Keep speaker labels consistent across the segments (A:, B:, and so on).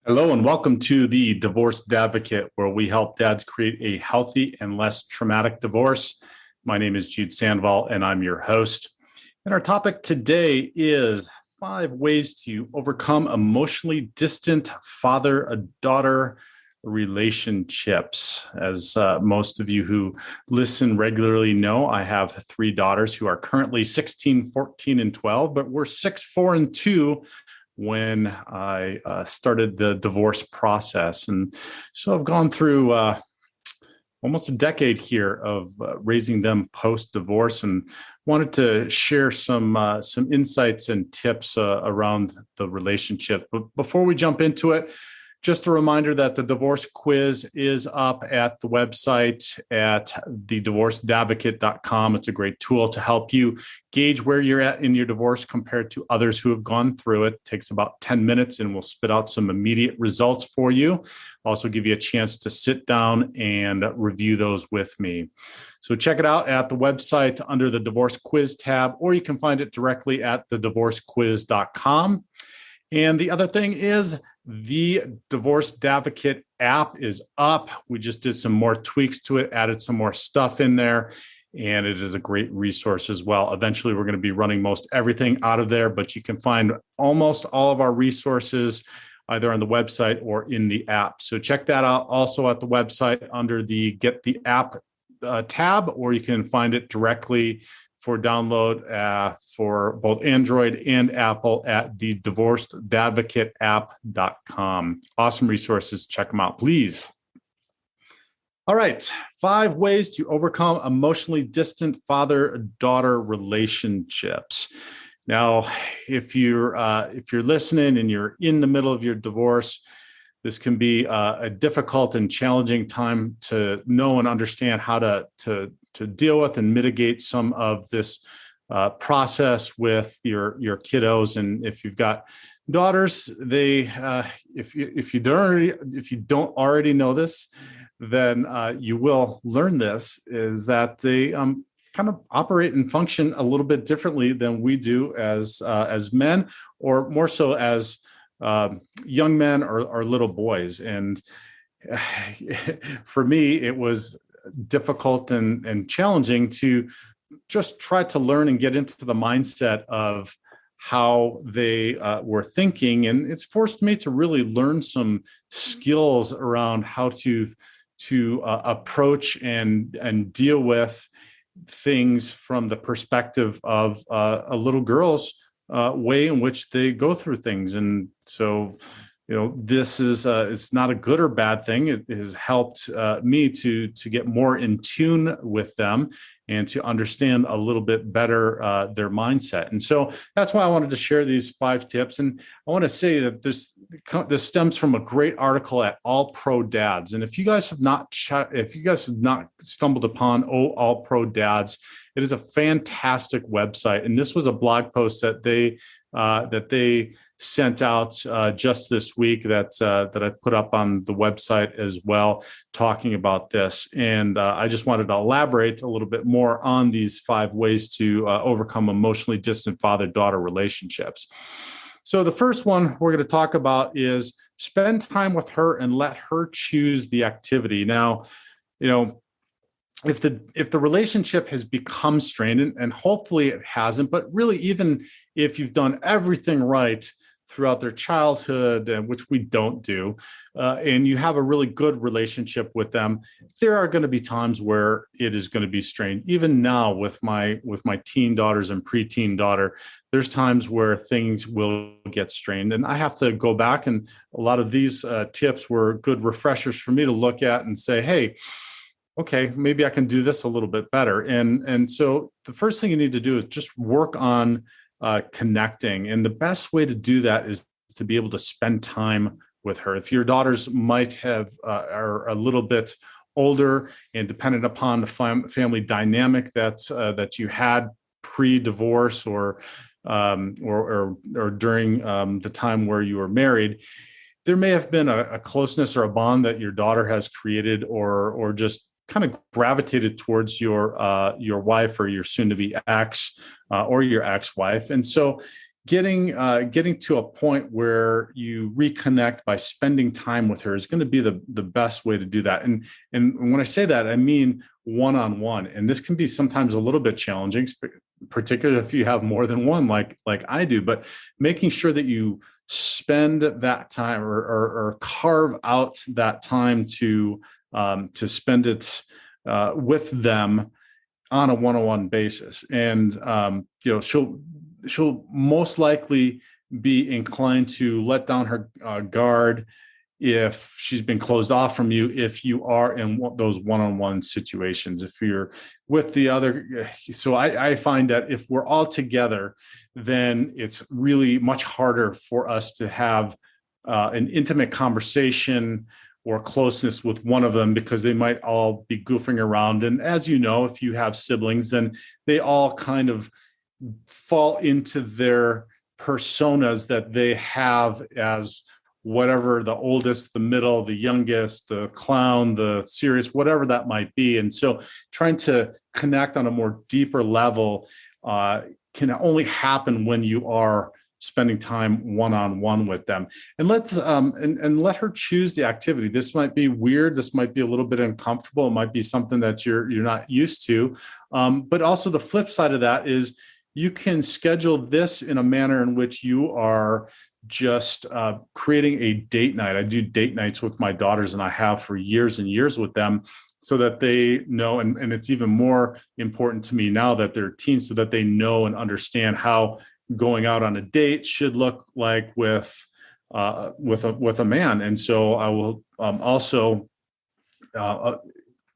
A: Hello and welcome to the Divorce Advocate, where we help dads create a healthy and less traumatic divorce. My name is Jude Sandoval and I'm your host. And our topic today is 5 ways to overcome emotionally distant father-daughter relationships. As most of you who listen regularly know, I have 3 daughters who are currently 16, 14, and 12, but we're 6, 4, and 2 when I started the divorce process. And so I've gone through almost a decade here of raising them post-divorce, and wanted to share some insights and tips around the relationship. But before we jump into it, just a reminder that the divorce quiz is up at the website at thedivorcedadvocate.com. It's a great tool to help you gauge where you're at in your divorce compared to others who have gone through it. It takes about 10 minutes and we'll spit out some immediate results for you. Also give you a chance to sit down and review those with me. So check it out at the website under the divorce quiz tab, or you can find it directly at thedivorcequiz.com. And the other thing is, the Divorce Advocate app is up. We just did some more tweaks to it, added some more stuff in there, and it is a great resource as well. Eventually, we're going to be running most everything out of there, but you can find almost all of our resources either on the website or in the app. So check that out also at the website under the Get the App tab, or you can find it directly for download for both Android and Apple at the divorcedadvocateapp.com. Awesome resources. Check them out, please. All right. 5 ways to overcome emotionally distant father-daughter relationships. Now, if you're listening and you're in the middle of your divorce, this can be a difficult and challenging time to know and understand how to deal with and mitigate some of this process with your kiddos. And if you've got daughters, they if you don't already know this, then you will learn this, is that they kind of operate and function a little bit differently than we do as men, or more so as young men or little boys. And for me, it was difficult and challenging to just try to learn and get into the mindset of how they were thinking. And it's forced me to really learn some skills around how to approach and deal with things from the perspective of a little girl's way in which they go through things. And so, this is it's not a good or bad thing. It has helped me to get more in tune with them and to understand a little bit better their mindset. And so that's why I wanted to share these 5 tips. And I want to say that this stems from a great article at All Pro Dads. And if you guys have not stumbled upon All Pro Dads, it is a fantastic website. And this was a blog post that they sent out just this week that I put up on the website as well, talking about this. And I just wanted to elaborate a little bit more on these 5 ways to overcome emotionally distant father-daughter relationships. So the first one we're going to talk about is spend time with her and let her choose the activity. Now, if the relationship has become strained, and hopefully it hasn't, but really even if you've done everything right throughout their childhood, which we don't do, and you have a really good relationship with them, there are going to be times where it is going to be strained. Even now with my teen daughters and preteen daughter, there's times where things will get strained. And I have to go back, and a lot of these tips were good refreshers for me to look at and say, hey, okay, maybe I can do this a little bit better. And so the first thing you need to do is just work on connecting. And the best way to do that is to be able to spend time with her. If your daughters might are a little bit older and dependent upon the family dynamic that you had pre-divorce or during the time where you were married, there may have been a closeness or a bond that your daughter has created, or just kind of gravitated towards your wife or your soon-to-be ex or your ex-wife. And so getting to a point where you reconnect by spending time with her is going to be the best way to do that. And when I say that, I mean one-on-one. And this can be sometimes a little bit challenging, particularly if you have more than one, like I do. But making sure that you spend that time or carve out that time to spend it with them on a one-on-one basis. And she'll most likely be inclined to let down her guard if she's been closed off from you, if you are in those one-on-one situations. If you're with the other, so I find that if we're all together, then it's really much harder for us to have an intimate conversation or closeness with one of them, because they might all be goofing around. And as you know, if you have siblings, then they all kind of fall into their personas that they have as whatever, the oldest, the middle, the youngest, the clown, the serious, whatever that might be. And so trying to connect on a more deeper level can only happen when you are spending time one-on-one with them. And let her choose the activity. This might be weird. This might be a little bit uncomfortable. It might be something that you're not used to. But also the flip side of that is you can schedule this in a manner in which you are just creating a date night. I do date nights with my daughters, and I have for years and years with them, so that they know, and it's even more important to me now that they're teens, so that they know and understand how going out on a date should look like with a man. And so I will also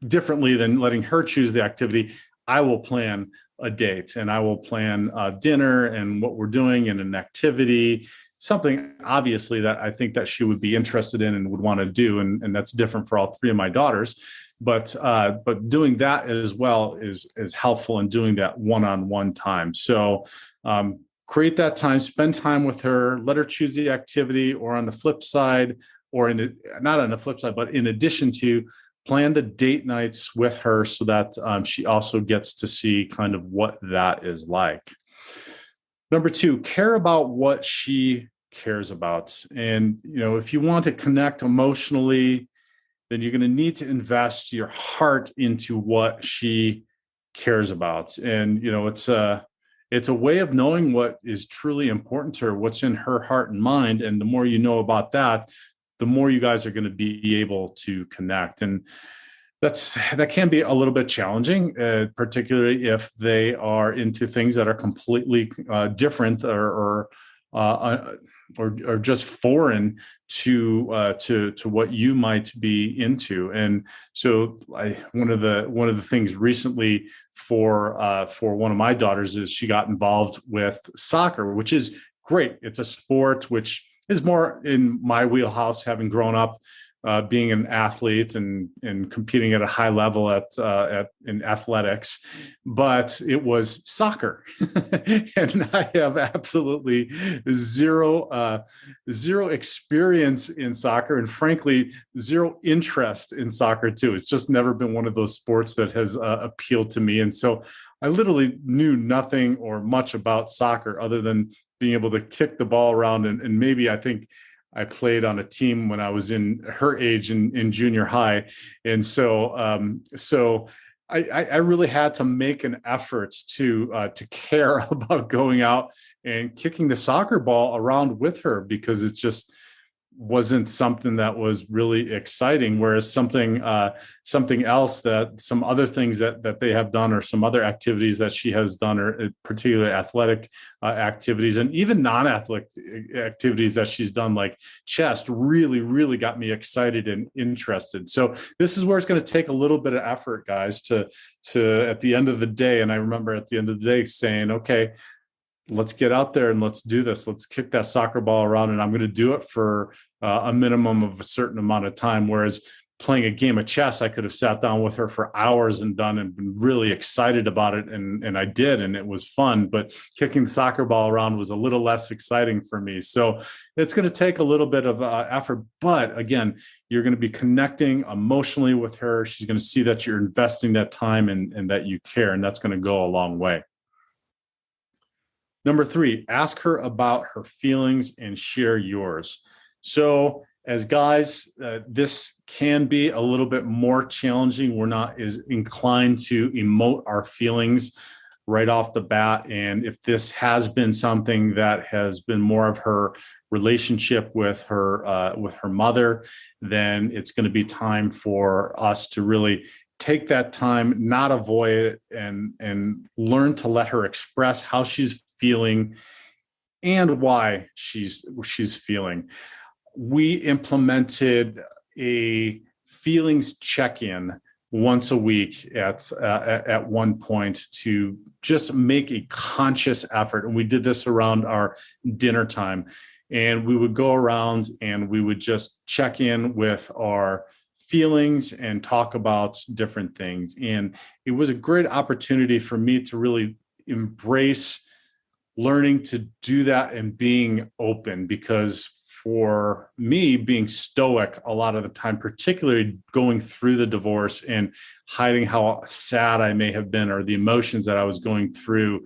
A: differently than letting her choose the activity, I will plan a date, and I will plan dinner and what we're doing and an activity, something obviously that I think that she would be interested in and would want to do. And that's different for all three of my daughters. But doing that as well is helpful in doing that one-on-one time. So create that time, spend time with her, let her choose the activity, or on the flip side, or not on the flip side, but in addition to, plan the date nights with her so that she also gets to see kind of what that is like. Number 2, care about what she cares about. And, if you want to connect emotionally, then you're going to need to invest your heart into what she cares about. And, it's a way of knowing what is truly important to her, what's in her heart and mind. And the more you know about that, the more you guys are going to be able to connect. And that can be a little bit challenging, particularly if they are into things that are completely different or just foreign to what you might be into. And so one of the things recently for one of my daughters is she got involved with soccer, which is great. It's a sport which is more in my wheelhouse, having grown up being an athlete and competing at a high level in athletics. But it was soccer, and I have absolutely zero experience in soccer, and frankly, zero interest in soccer too. It's just never been one of those sports that has appealed to me, and so I literally knew nothing or much about soccer other than being able to kick the ball around. And maybe I think I played on a team when I was in her age in junior high. And so I really had to make an effort to care about going out and kicking the soccer ball around with her, because it's just wasn't something that was really exciting. Whereas something else, that some other things that they have done, or some other activities that she has done, or particularly athletic activities, and even non-athletic activities that she's done, like chess, really, really got me excited and interested. So this is where it's going to take a little bit of effort, guys, to at the end of the day. And I remember at the end of the day saying, okay, let's get out there and let's do this. Let's kick that soccer ball around. And I'm going to do it for a minimum of a certain amount of time. Whereas playing a game of chess, I could have sat down with her for hours and been really excited about it. And I did, and it was fun. But kicking the soccer ball around was a little less exciting for me. So it's going to take a little bit of effort. But again, you're going to be connecting emotionally with her. She's going to see that you're investing that time and that you care. And that's going to go a long way. Number 3, ask her about her feelings and share yours. So as guys, this can be a little bit more challenging. We're not as inclined to emote our feelings right off the bat. And if this has been something that has been more of her relationship with her mother, then it's going to be time for us to really take that time, not avoid it, and learn to let her express how she's feeling and why she's feeling. We implemented a feelings check-in once a week at one point to just make a conscious effort. And we did this around our dinner time. And we would go around and we would just check in with our feelings and talk about different things. And it was a great opportunity for me to really embrace learning to do that and being open, because for me, being stoic a lot of the time, particularly going through the divorce and hiding how sad I may have been or the emotions that I was going through,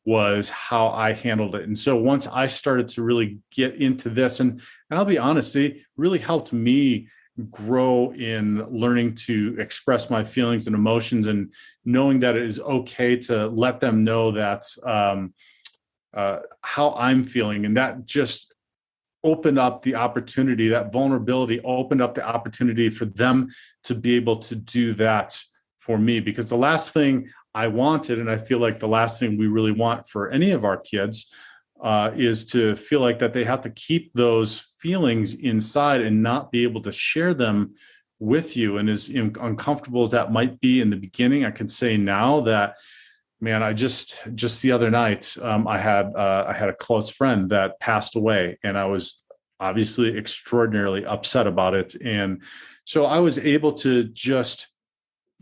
A: was how I handled it. And so once I started to really get into this, and I'll be honest, it really helped me grow in learning to express my feelings and emotions, and knowing that it is okay to let them know that how I'm feeling. And that just opened up the opportunity, that vulnerability opened up the opportunity for them to be able to do that for me. Because the last thing I wanted, and I feel like the last thing we really want for any of our kids, is to feel like that they have to keep those feelings inside and not be able to share them with you. And as uncomfortable as that might be in the beginning, I can say now that, man, I just the other night, I had a close friend that passed away, and I was obviously extraordinarily upset about it. And so I was able to just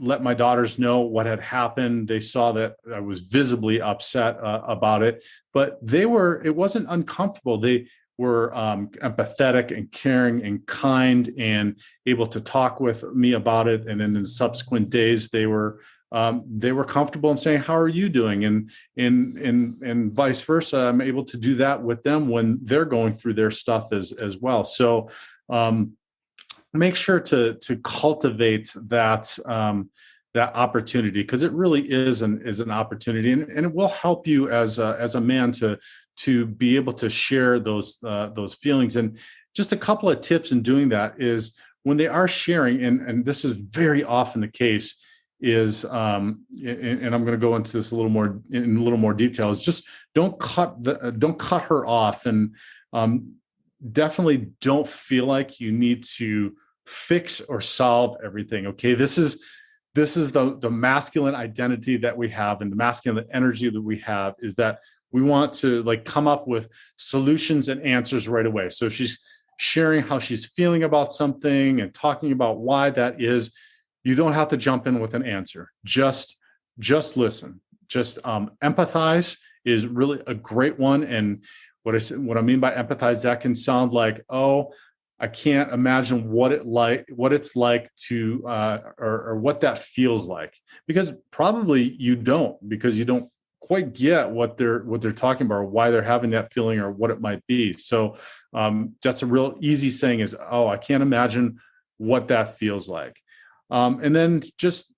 A: let my daughters know what had happened. They saw that I was visibly upset about it, but it wasn't uncomfortable. They were empathetic and caring and kind and able to talk with me about it. And then in the subsequent days, they were comfortable in saying, "How are you doing?" And vice versa. I'm able to do that with them when they're going through their stuff as well. So make sure to cultivate that opportunity, because it really is an opportunity, and it will help you as a man to be able to share those feelings. And just a couple of tips in doing that is, when they are sharing, and this is very often the case, is and I'm going to go into this in a little more detail, is just don't cut her off, and definitely don't feel like you need to fix or solve everything. Okay, this is the masculine identity that we have, and the masculine energy that we have is that we want to come up with solutions and answers right away. So if she's sharing how she's feeling about something and talking about why that is, you don't have to jump in with an answer. Just listen. Just empathize is really a great one. And what I mean by empathize, that can sound like, oh, I can't imagine what it's like to or what that feels like, because probably you don't, because you don't quite get what they're talking about, or why they're having that feeling, or what it might be. So that's a real easy saying is, oh, I can't imagine what that feels like. And then just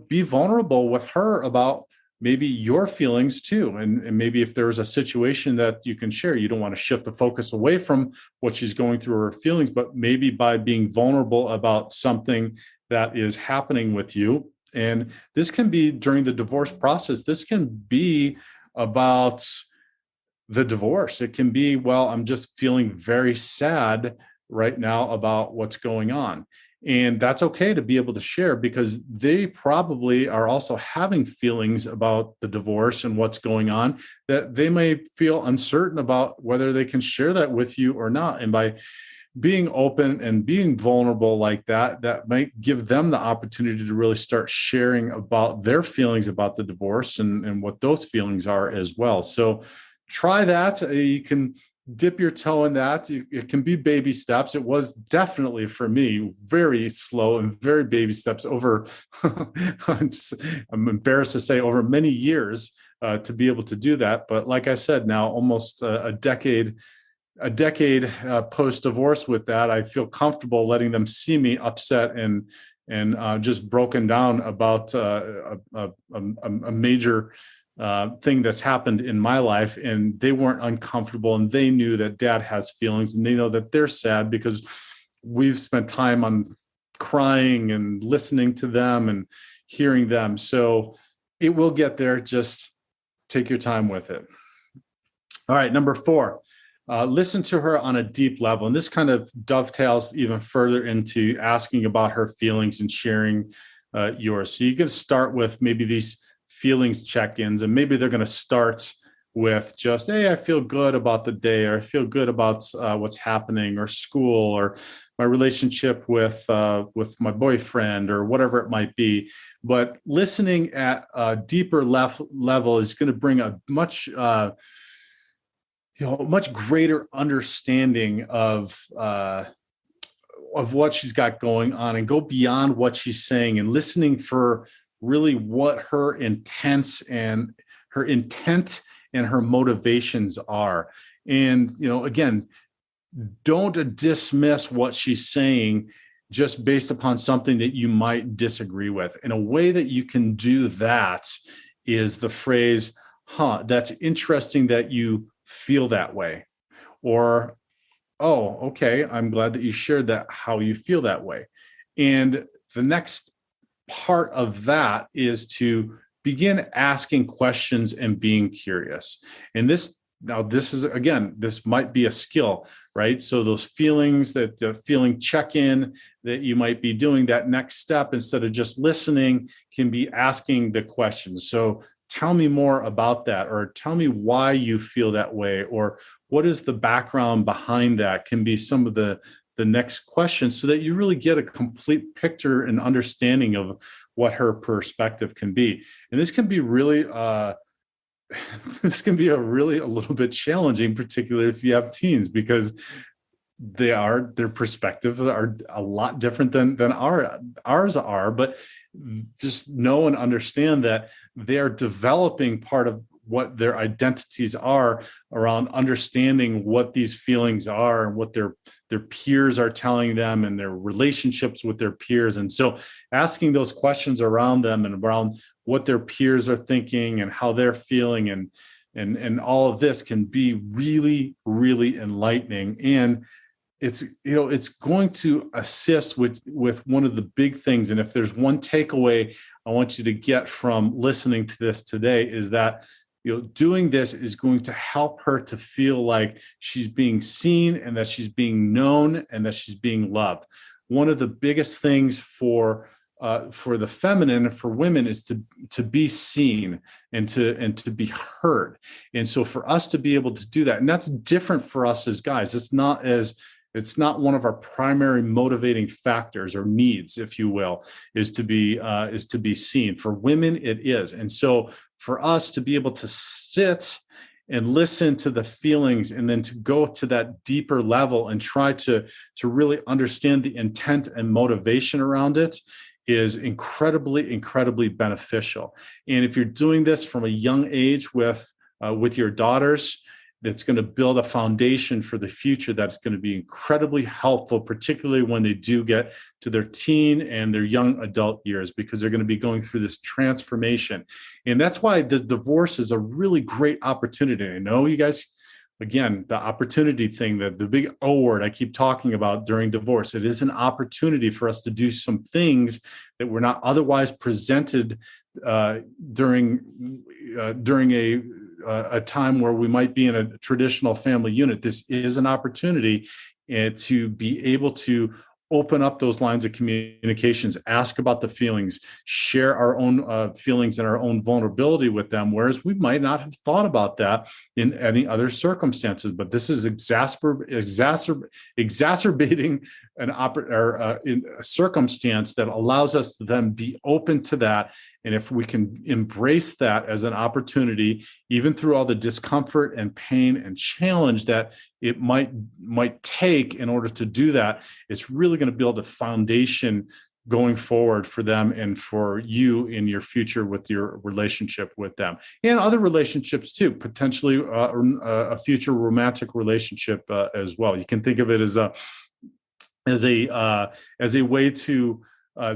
A: be vulnerable with her about maybe your feelings too. And maybe if there's a situation that you can share, you don't want to shift the focus away from what she's going through, her feelings, but maybe by being vulnerable about something that is happening with you. And this can be during the divorce process. This can be about the divorce. It can be, well, I'm just feeling very sad right now about what's going on. And that's okay to be able to share, because they probably are also having feelings about the divorce and what's going on, that they may feel uncertain about whether they can share that with you or not. And by being open and being vulnerable like that, that might give them the opportunity to really start sharing about their feelings about the divorce and what those feelings are as well. So try that. You can dip your toe in that. It can be baby steps. It was definitely for me very slow and very baby steps over, I'm embarrassed to say, over many years to be able to do that. But like I said, now almost a decade post divorce with that, I feel comfortable letting them see me upset and just broken down about a major thing that's happened in my life, and they weren't uncomfortable, and they knew that Dad has feelings, and they know that they're sad because we've spent time on crying and listening to them and hearing them. So it will get there. Just take your time with it. All right, number 4. Listen to her on a deep level. And this kind of dovetails even further into asking about her feelings and sharing yours. So you can start with maybe these feelings check-ins, and maybe they're going to start with just, hey, I feel good about the day, or I feel good about what's happening, or school, or my relationship with my boyfriend, or whatever it might be. But listening at a deeper level is going to bring a much much greater understanding of what she's got going on, and go beyond what she's saying, and listening for really what her intent and her motivations are. And, again, don't dismiss what she's saying just based upon something that you might disagree with. And a way that you can do that is the phrase, that's interesting that you feel that way. Or, oh, okay, I'm glad that you shared that, how you feel that way. And the next part of that is to begin asking questions and being curious. And this might be a skill, right? So those feelings, that feeling check-in that you might be doing, that next step, instead of just listening, can be asking the questions. So tell me more about that, or tell me why you feel that way, or what is the background behind that, can be some of the next question, so that you really get a complete picture and understanding of what her perspective can be. And this can be really a little bit challenging, particularly if you have teens, because their perspectives are a lot different than ours are. But just know and understand that they are developing part of what their identities are around understanding what these feelings are, and what their peers are telling them, and their relationships with their peers. And so asking those questions around them, and around what their peers are thinking and how they're feeling, and all of this can be really, really enlightening. And it's going to assist with one of the big things. And if there's one takeaway I want you to get from listening to this today, is that doing this is going to help her to feel like she's being seen, and that she's being known, and that she's being loved. One of the biggest things for the feminine, for women, is to be seen and to be heard. And so for us to be able to do that, and that's different for us as guys. It's not one of our primary motivating factors or needs, if you will, is to be seen. For women, it is. And so for us to be able to sit and listen to the feelings, and then to go to that deeper level and try to really understand the intent and motivation around it, is incredibly, incredibly beneficial. And if you're doing this from a young age with your daughters, that's going to build a foundation for the future that's going to be incredibly helpful, particularly when they do get to their teen and their young adult years, because they're going to be going through this transformation. And that's why the divorce is a really great opportunity. I know you guys, again, the opportunity thing, the big O word I keep talking about during divorce, it is an opportunity for us to do some things that were not otherwise presented during a time where we might be in a traditional family unit. This is an opportunity to be able to open up those lines of communications, ask about the feelings, share our own feelings and our own vulnerability with them, whereas we might not have thought about that in any other circumstances. But this is exacerbating a circumstance that allows us to then be open to that. And if we can embrace that as an opportunity, even through all the discomfort and pain and challenge that it might take in order to do that, it's really going to build a foundation going forward for them and for you in your future with your relationship with them and other relationships too, potentially a future romantic relationship as well. You can think of it as a way to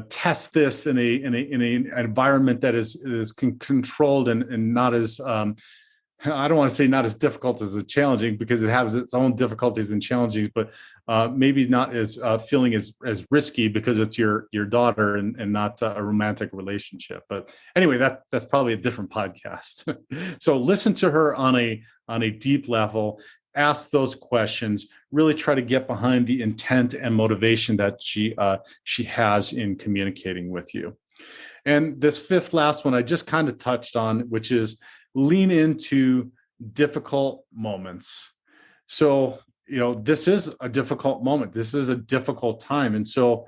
A: test this in an environment that is controlled and not as I don't want to say not as difficult as challenging, because it has its own difficulties and challenges, but maybe not as feeling as risky, because it's your daughter and not a romantic relationship. But anyway, that's probably a different podcast. So listen to her on a deep level. Ask those questions. Really try to get behind the intent and motivation that she has in communicating with you. And this fifth last one I just kind of touched on, which is lean into difficult moments. So, this is a difficult moment. This is a difficult time. And so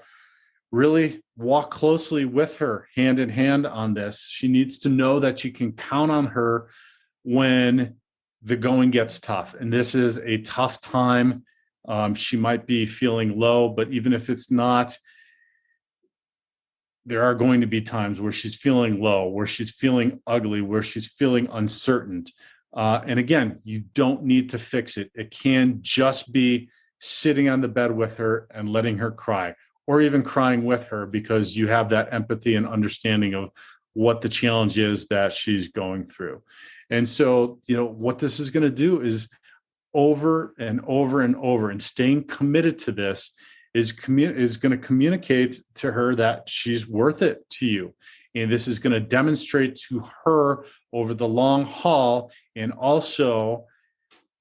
A: really walk closely with her hand in hand on this. She needs to know that you can count on her when the going gets tough. And this is a tough time. She might be feeling low, but even if it's not, there are going to be times where she's feeling low, where she's feeling ugly, where she's feeling uncertain. And again, you don't need to fix it. It can just be sitting on the bed with her and letting her cry, or even crying with her, because you have that empathy and understanding of what the challenge is that she's going through. And so, what this is going to do is over and over and over, and staying committed to this is going to communicate to her that she's worth it to you. And this is going to demonstrate to her over the long haul, and also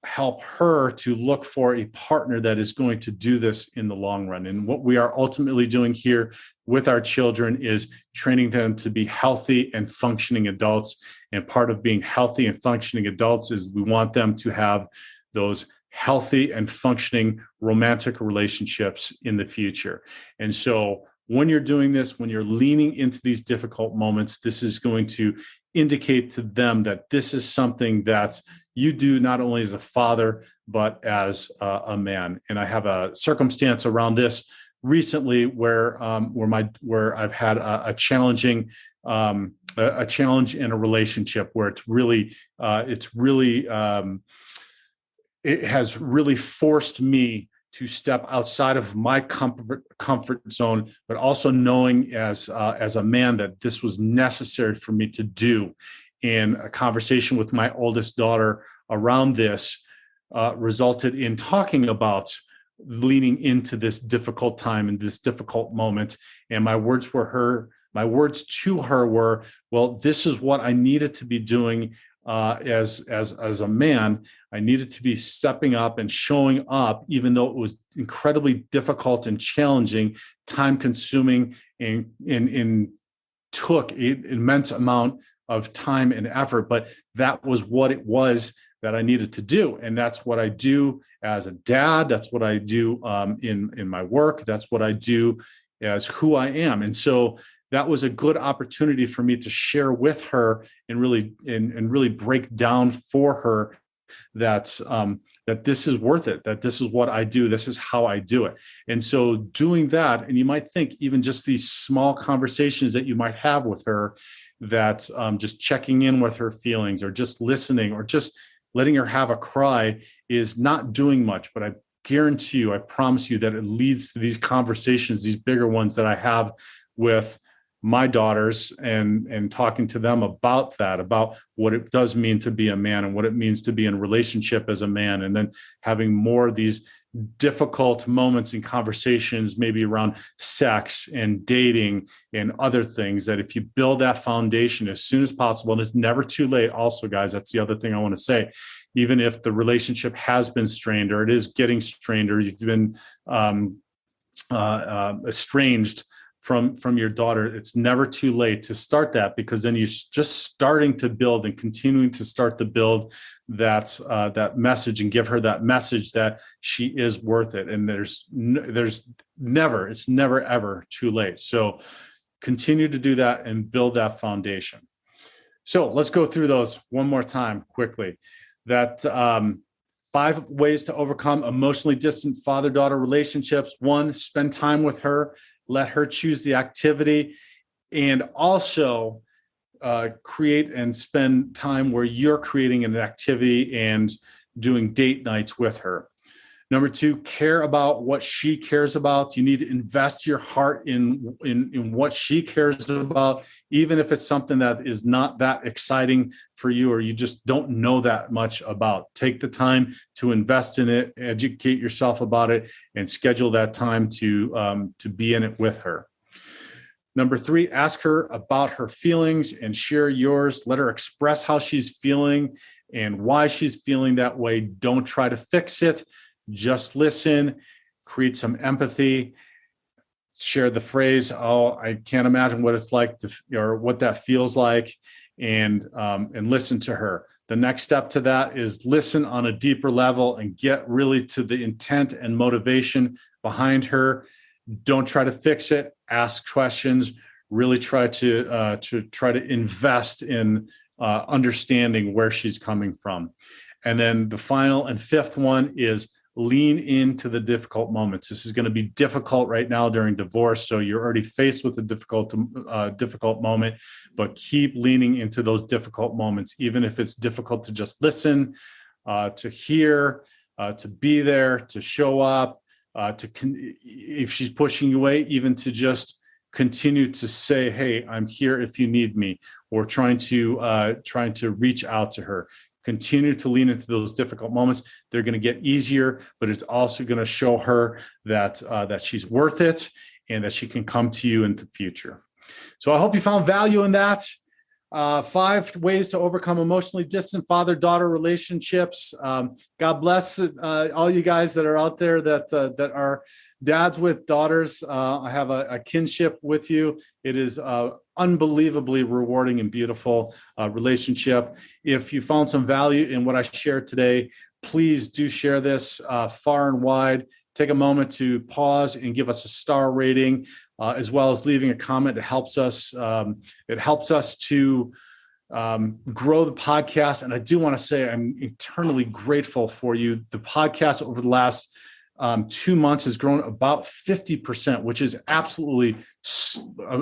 A: help her to look for a partner that is going to do this in the long run. And what we are ultimately doing here with our children is training them to be healthy and functioning adults. And part of being healthy and functioning adults is we want them to have those healthy and functioning romantic relationships in the future. And so when you're doing this, when you're leaning into these difficult moments, this is going to indicate to them that this is something that you do not only as a father, but as a man. And I have a circumstance around this recently where I've had a challenging a challenge in a relationship where it has really forced me to step outside of my comfort zone, but also knowing as a man that this was necessary for me to do. And a conversation with my oldest daughter around this resulted in talking about leaning into this difficult time and this difficult moment. And my words to her were, well, this is what I needed to be doing as a man. I needed to be stepping up and showing up, even though it was incredibly difficult and challenging, time consuming, and took an immense amount of time and effort. But that was what it was that I needed to do. And that's what I do as a dad. That's what I do in my work. That's what I do as who I am. And so that was a good opportunity for me to share with her and really break down for her that this is worth it, that this is what I do, this is how I do it. And so doing that, and you might think even just these small conversations that you might have with her, that just checking in with her feelings, or just listening, or just letting her have a cry is not doing much. But I guarantee you, I promise you that it leads to these conversations, these bigger ones that I have with my daughters, and talking to them about what it does mean to be a man and what it means to be in a relationship as a man. And then having more of these difficult moments and conversations, maybe around sex and dating and other things, that if you build that foundation as soon as possible, and it's never too late. Also, guys, that's the other thing I want to say. Even if the relationship has been strained, or it is getting strained, or you've been estranged from your daughter, it's never too late to start that, because then you're just starting to build and continuing to start to build that message, and give her that message that she is worth it. And it's never ever too late. So continue to do that and build that foundation. So let's go through those one more time quickly. That 5 ways to overcome emotionally distant father-daughter relationships. 1, spend time with her. Let her choose the activity. And also create and spend time where you're creating an activity and doing date nights with her. Number 2, care about what she cares about. You need to invest your heart in what she cares about, even if it's something that is not that exciting for you or you just don't know that much about. Take the time to invest in it, educate yourself about it, and schedule that time to be in it with her. Number 3, ask her about her feelings and share yours. Let her express how she's feeling and why she's feeling that way. Don't try to fix it. Just listen, create some empathy, share the phrase, "Oh, I can't imagine what it's like to," or what that feels like, and listen to her. The next step to that is listen on a deeper level and get really to the intent and motivation behind her. Don't try to fix it. Ask questions. Really try to invest in understanding where she's coming from. And then the final and 5th one is lean into the difficult moments. This is going to be difficult right now during divorce, so you're already faced with a difficult moment, but keep leaning into those difficult moments, even if it's difficult to just listen, to hear, to be there, to show up, if she's pushing you away, even to just continue to say, "Hey, I'm here if you need me," or trying to reach out to her. Continue to lean into those difficult moments. They're going to get easier, but it's also going to show her that she's worth it and that she can come to you in the future. So I hope you found value in that. 5 ways to overcome emotionally distant father-daughter relationships. God bless all you guys that are out there that are dads with daughters. I have a kinship with you. It is unbelievably rewarding and beautiful relationship. If you found some value in what I shared today, please do share this far and wide. Take a moment to pause and give us a star rating, as well as leaving a comment. It helps us. It helps us to grow the podcast. And I do want to say I'm eternally grateful for you. The podcast over the last 2 months has grown about 50%, which is absolutely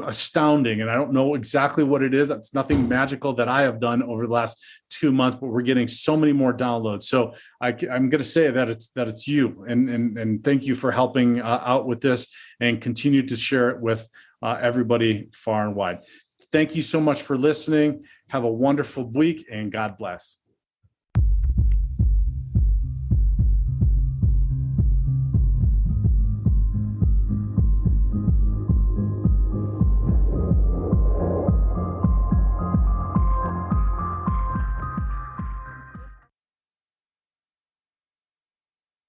A: astounding. And I don't know exactly what it is. That's nothing magical that I have done over the last 2 months, but we're getting so many more downloads. So I'm going to say that it's you, and thank you for helping out with this, and continue to share it with everybody far and wide. Thank you so much for listening. Have a wonderful week, and God bless.